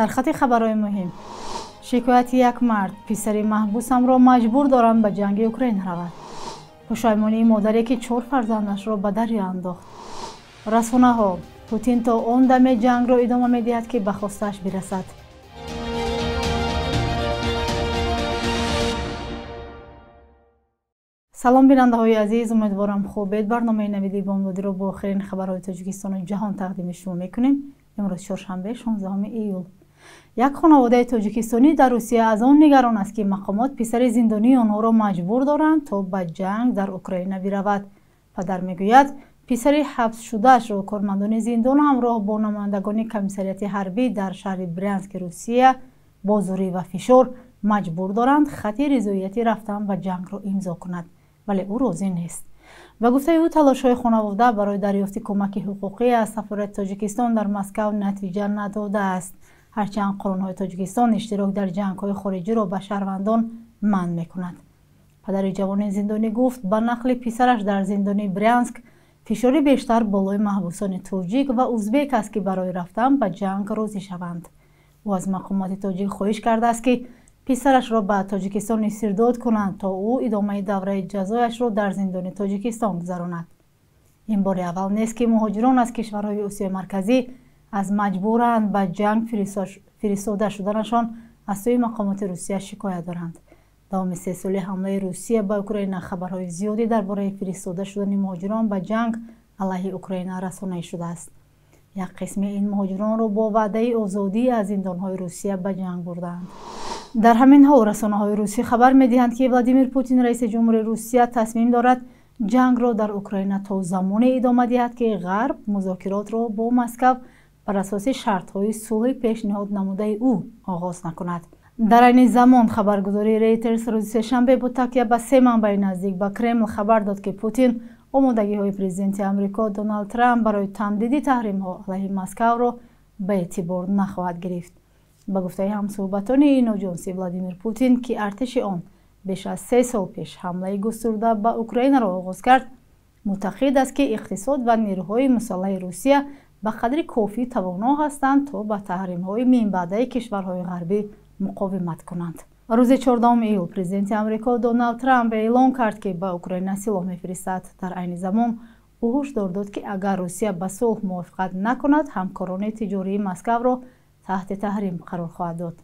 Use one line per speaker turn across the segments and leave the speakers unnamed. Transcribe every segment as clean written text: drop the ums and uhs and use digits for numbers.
سرخط خبرهای مهم. شکایت یک مرد: پسر محبوسم را مجبور دارند به جنگ اوکراین رود. پشیمانی مادری که 4 فرزندش را به دریا انداخت. رسانه‌ها: پوتین تا آن دم جنگ را ادامه می‌دهد که به خواستش برسد. سلام بیننده‌های عزیز، امیدوارم خوبید. برنامه نویدی بامدادی را با آخرین خبرهای تاجیکستان و جهان تقدیم شما می‌کنیم. امروز چهارشنبه 16 ایول. یک خانواده تاجیکستانی در روسیه از آن نگران است که مقامات پسر زندانی آنها را مجبور دارند تا به جنگ در اوکراین برود. پدر میگوید پسر حبس شده‌اش را کارمندان زندان همراه با نمایندگان کمیساریات حربی در شهر برینسک روسیه با زوری و فشار مجبور دارند خط رضایتی رفتن به جنگ را امضا کند، ولی او راضی نیست. و گفته او تلاش‌های خانواده برای دریافت کمک حقوقی از سفارت تاجیکستان در مسکو نتیجه نداده است، هرچند قانون‌های تاجیکستان اشتراک در جنگ‌های خارجی را به شهروندان منع می‌کند. پدر جوان زندانی گفت به نقل پسرش در زندان برینسک فشار بیشتر بالای محبوسان تاجیک و ازبک است که برای رفتن به جنگ راضی شوند. او از مقامات تاجیک خواهش کرده است که پسرش را به تاجیکستان استرداد کنند تا او ادامه دوره جزایش را در زندان تاجیکستان گذراند. این بار اول نیست که مهاجران از کشورهای آسیای مرکزی از مجبورند به جنگ فرستاده شدنشان از سوی مقامات روسیه شکایت دارند. دوام 3 ساله حمله روسیه به اوکراین خبرهای زیادی درباره فرستاده شدن مهاجران به جنگ علیه اوکراین رسانه شده است. یک قسم این مهاجران را با وعده آزادی از زندان‌های روسیه به جنگ بردند. در همین حال رسانه‌های روسی خبر می‌دهند که ولادیمیر پوتین رئیس جمهور روسیه تصمیم دارد جنگ را در اوکراین تا زمانی ادامه دهد که غرب مذاکرات را با مسکو بر اساس شرط‌های صلح پیشنهاد نموده او آغاز نکند. در این زمان خبرگزاری ریترز روز سه‌شنبه با تکیه به 3 منبع نزدیک به کرمل خبر داد که پوتین آمادگی‌های پرزیدنت آمریکا دونالد ترامپ برای تمدید تحریم‌ها علیه مسکو را به اعتبار نخواهد گرفت. با گفته همصحبتان این آژانسی، ولادیمیر پوتین که ارتش آن بیش از 3 سال پیش حمله گسترده به اوکراین را آغاز کرد، معتقد است که اقتصاد و نیروهای مسلح روسیه به قدر کافی توانا هستند تا به تحریم‌های میانبعده کشورهای غربی مقاومت کنند. روز 14 ایول پرزیدنت آمریکا دونالد ترامپ اعلام کرد که به اوکراین سلاح می‌فرستد. در عین زمان او هشدار داد که اگر روسیه به صلح موافقت نکند، همکاران تجاری مسکو را تحت تحریم قرار خواهد داد.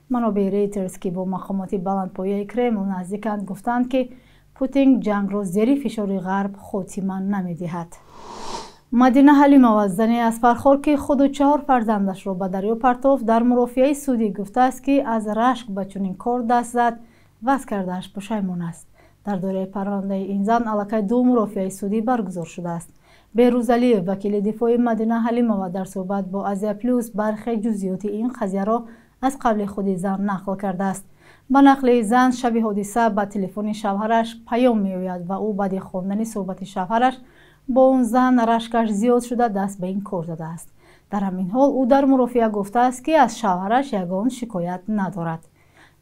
منابع ریترز که با مقامات بلندپایه کرمل نزدیکند گفتند که پوتین جنگ را زیر فشار غرب خاتمه نمی‌دهد. مدینه حلیمова زنی از پرخور که خود و 4 فرزندش را به دریا پرتافت در مرافعه سعودی گفته است که از رشک به چنین کار دست زد و از کرده‌اش پشیمان است. در دوره پرونده این زن علاقه 2 مرافعه سعودی برگزار شده است. بهروز علیف وکیل دفاع مدینه حلیمова در صحبت با آزیا پلوس برخی جزئیات این قضیه را از قبل خود زن نقل کرده است. به نقل زن، شب حادثه به تلفن شوهرش پیام می‌آید و او بعد خواندن صحبت شوهرش با اون زن رشکش زیاد شده دست به این کار داده است. در همین حال او در مرافعه گفته است که از شوهرش یگان شکایت ندارد.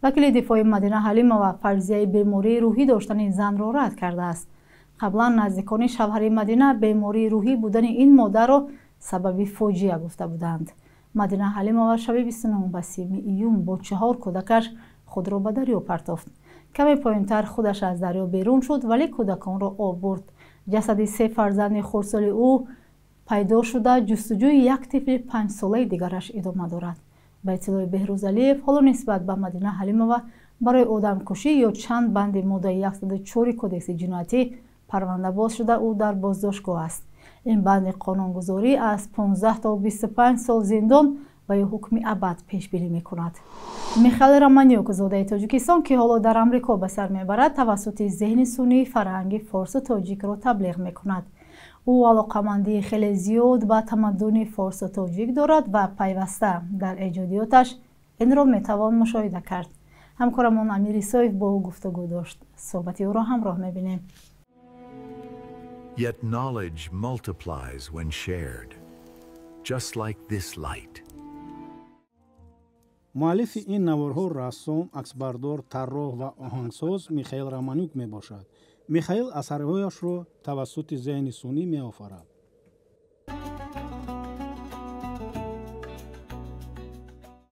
وکیل دفاع مدینه حلیمова فرضیه بیماری روحی داشتن این زن را رد کرده است. قبلا نزدیکان شوهر مدینه بیماری روحی بودن این مادر را سبب فاجعه گفته بودند. مدینه حلیمова شب 29 ایون با 4 کودکش خود را به دریا پرتافت. کمی پایینتر خودش از دریا بیرون شد ولی کودکان را آب برد. جسد 3 فرزند خردسال او پیدا شده جستجوی یک طفل 5 ساله دیگرش ادامه دارد. به اطلاع بهروز علیف، حالا نسبت به مدینه حلیمова برای آدمکشی یا چند بند ماده 104 کدکس جنایتی پرونده باز شده او در بازداشتگاه است. این بند قانونگذاری از 15 تا 25 سال زندان و یا حکم ابد پیش بینی می‌کند. میخائیل رامانیوک زاده تاجیکستان که حالا در آمریکا به سر میبرد توسط ذهن سنی فرهنگ فارس و تاجیک را تبلیغ میکند. او علاقمندی خیلی زیاد به تمدن فارس و تاجیک دارد و پیوسته در ایجادیاتش این را میتوان مشاهده کرد. همکارمان امیر ایسایف با او گفتگو داشت. صحبت او را همراه میبینیم.
Yet knowledge multiplies when shared, just like this light.
مؤلف این نوارها رسام، عکسبردار، طراح و آهنگساز میخائیل رامانیوک میباشد. میخائیل اثرهایش را توسط ذهن سنی میآفرد.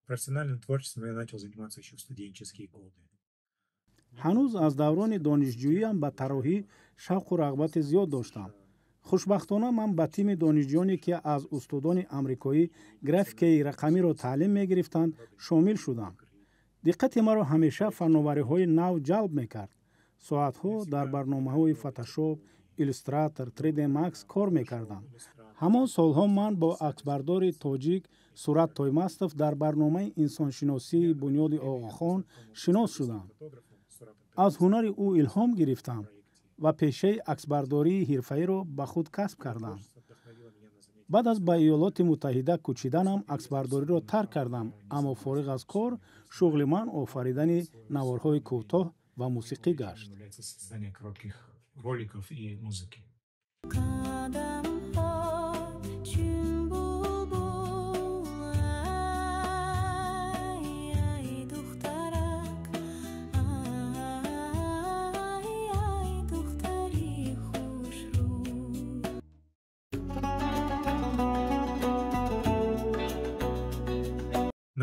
Профессиональным творчеством я начал заниматься еще в студенческие годы.
ҳанӯз аз даврони донишҷӯиам ба тарроҳӣ шавқу рағбати зиёд доштам. хушбахтона ман ба тими донишҷӯёне ки аз устодони амрикоӣ графикаи рақамиро таълим мегирифтанд шомил шудам. диққати маро ҳамеша фанновариҳои нав ҷалб мекард. соатҳо дар барномаҳои фотошоп, иллюстратор, 3D Max кор мекардам. ҳамон солҳо ман бо аксбардори тоҷик Сурат Тоймастов дар барномаи инсоншиносии бунёди Оғохон шинос шудам. аз ҳунари ӯ илҳом гирифтам ва пешаи аксбардории ҳирфаиро ба худ касб кардам. баъд аз ба Иёлоти Муттаҳида кӯчиданам аксбардориро тарк кардам, аммо фориғ аз кор шуғли ман офаридани наворҳои кӯтоҳ ва мусиқӣ гашт.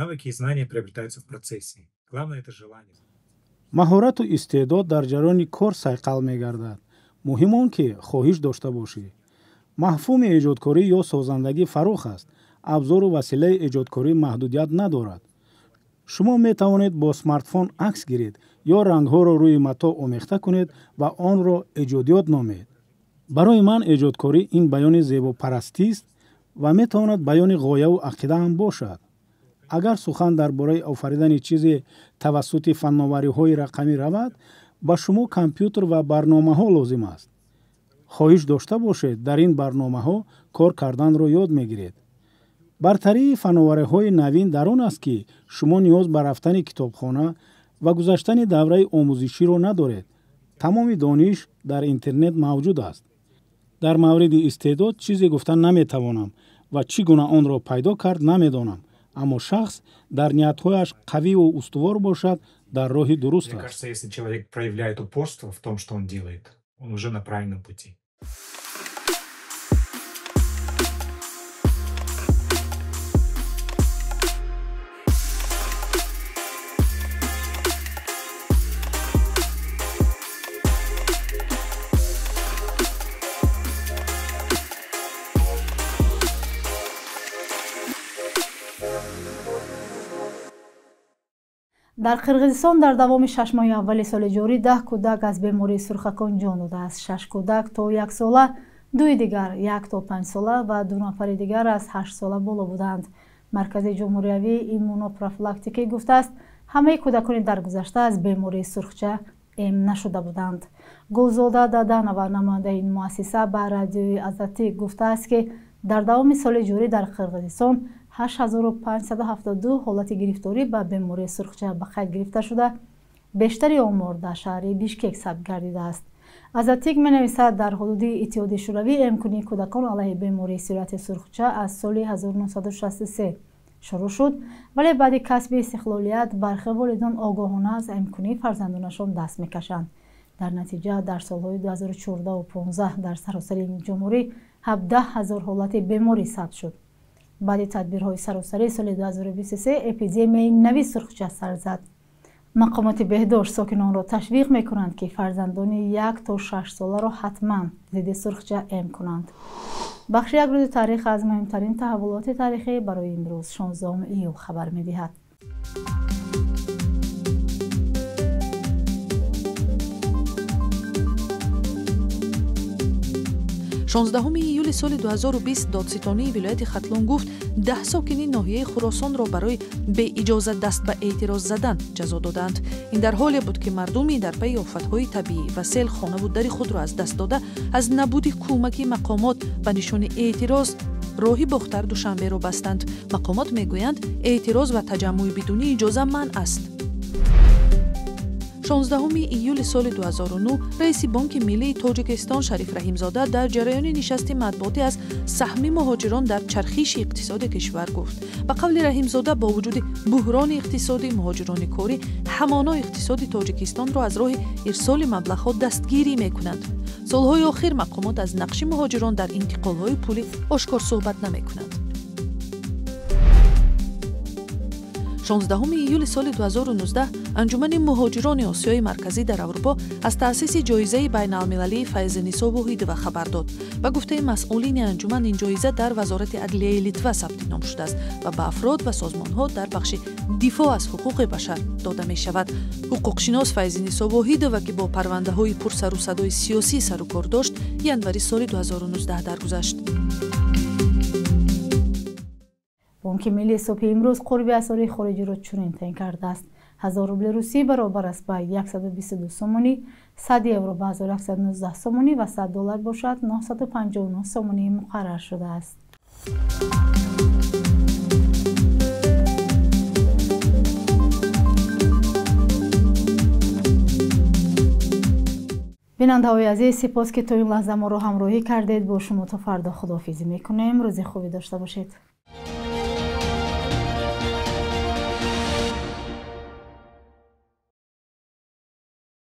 Навыки и знания приобретаются в процессе. Главное – это желание.
маҳорату истеъдод дар ҷарони кор сайқал мегардад. муҳим он ки хоҳиш дошта бошӣ. мафҳуми эҷодкорӣ ё созандагӣ фарох аст. абзору василаи эҷодкорӣ маҳдудият надорад. шумо метавонед бо смартфон акс гиред ё рангҳоро рӯи матоъ омехта кунед ва онро эҷодиёт номед. барои ман эҷодкорӣ ин баёни зебопарастист ва метавонад баёни ғояву ақида ҳам бошад. агар сухан дар бораи офаридани чизе тавассути фанновариҳои рақамӣ равад, ба шумо компютер ва барномаҳо лозим аст. хоҳиш дошта бошед, дар ин барномаҳо кор карданро ёд мегиред. бартарии фанновариҳои навин дар он аст ки шумо ниёз ба рафтани китобхона ва гузаштани давраи омӯзиширо надоред. тамоми дониш дар интернет мавҷуд аст. дар мавриди истеъдод чизе гуфта наметавонам ва чӣ гуна онро пайдо кард намедонам. аммо шахс дар ниятҳояш қавию устувор бошад, дар роҳи дуруст аст.
Мне кажется, если человек проявляет упорство в том, что он делает, он уже на правильном пути.
дар қирғизистон дар давоми 6 моҳи аввали соли ҷорӣ 10 кӯдак аз бемории сурхакон ҷон додааст. 6 кӯдак то 1 сола, 2 дигар 1 то 5 сола ва 2 нафари дигар аз 8 сола боло буданд. маркази ҷумҳуриявии иммунопрофилактикӣ гуфтааст, ҳамаи кӯдакони даргузашта аз бемории сурхча эм нашуда буданд. Гулзода Даданова, намояндаи ин муассиса, ба радиои Азатӣ гуфтааст ки дар давоми соли ҷорӣ дар Қирғизистон 8572 ҳолати гирифторӣ ба бемории сурхча ба қайд гирифта шуда, бештари омор дар шаҳри Бишкек сабт гардидааст. Азатик менависад, дар ҳудуди Иттиҳоди Шӯравӣ эмкунии кӯдакон алайҳи бемории сирати сурхча аз соли 1963 шурӯъ шуд, вале баъди касби истиқлолият бархе волидон огоҳона аз эмкунии фарзандонашон даст мекашанд. дар натиҷа дар солҳои 2014 ва 2015 дар саросари ҷумҳурӣ 17000 ҳолати беморӣ сабт шуд. баъди тадбирҳои саросарӣ соли 2023 эпидемияи нави сурхча сар зад. мақомоти беҳдошт сокинонро ташвиқ мекунанд ки фарзандони 1 то 6 соларо ҳатман зидди сурхча эм кунанд. бахши як рӯзи таърих аз муҳимтарин таҳаввулоти таърихӣ барои имрӯз 16 июл хабар медиҳад.
16 июли соли 2020 додситонии вилояти Хатлон гуфт 10 сокини ноҳияи Хуросонро барои беиҷоза даст ба эътироз задан ҷазо доданд. ин дар ҳоле буд ки мардуми дар пайи офатҳои табиӣ ва сел хонаву дари худро аз даст дода, аз набуди кӯмаки мақомот ба нишони эътироз роҳи бохтар Душанберо бастанд. мақомот мегӯянд эътироз ва таҷаммуи бидуни иҷоза манъ аст. 16 июли соли 2009 раиси Бонки Миллии Тоҷикистон Шариф Раҳимзода дар ҷараёни нишасти матбуотӣ аз саҳми муҳоҷирон дар чархиши иқтисоди кишвар гуфт. ба қавли Раҳимзода, бо вуҷуди буҳрони иқтисодӣ, муҳоҷирони корӣ ҳамоно иқтисоди Тоҷикистонро аз роҳи ирсоли маблағҳо дастгирӣ мекунанд. солҳои охир мақомот аз нақши муҳоҷирон дар интиқолҳои пулӣ ошкор суҳбат намекунанд. 16 ایول سال 2019 انجمن مهاجران آسیای مرکزی در اروپا از تأسیس جایزه بین‌المللی فیض نسا واحدова خبر داد. به گفته مسئولین انجمن این جایزه در وزارت عدلیه لیتوا ثبت نام شده است و به افراد و سازمان‌ها در بخش دفاع از حقوق بشر داده می شود. حقوقشناس فیض نسا واحدова که با پرونده‌های پر سر و صدای سیاسی سر و کار داشت، ینوری سال 2019 درگذشت.
بانک ملی صبح امروز قرب اسعار خارجی را چنین تعیین کرده است: 1000 روبل روسی برابر است به 122 سومونی، 100 یورو به 1119 سومونی و 100 دلار باشد 959 سومونی مقرر شده است. بیننده‌های عزیز، سپاس که تا این لحظه ما را همراهی کردید. با شما تا فردا خداحافظی میکنیم. روز خوبی داشته باشید.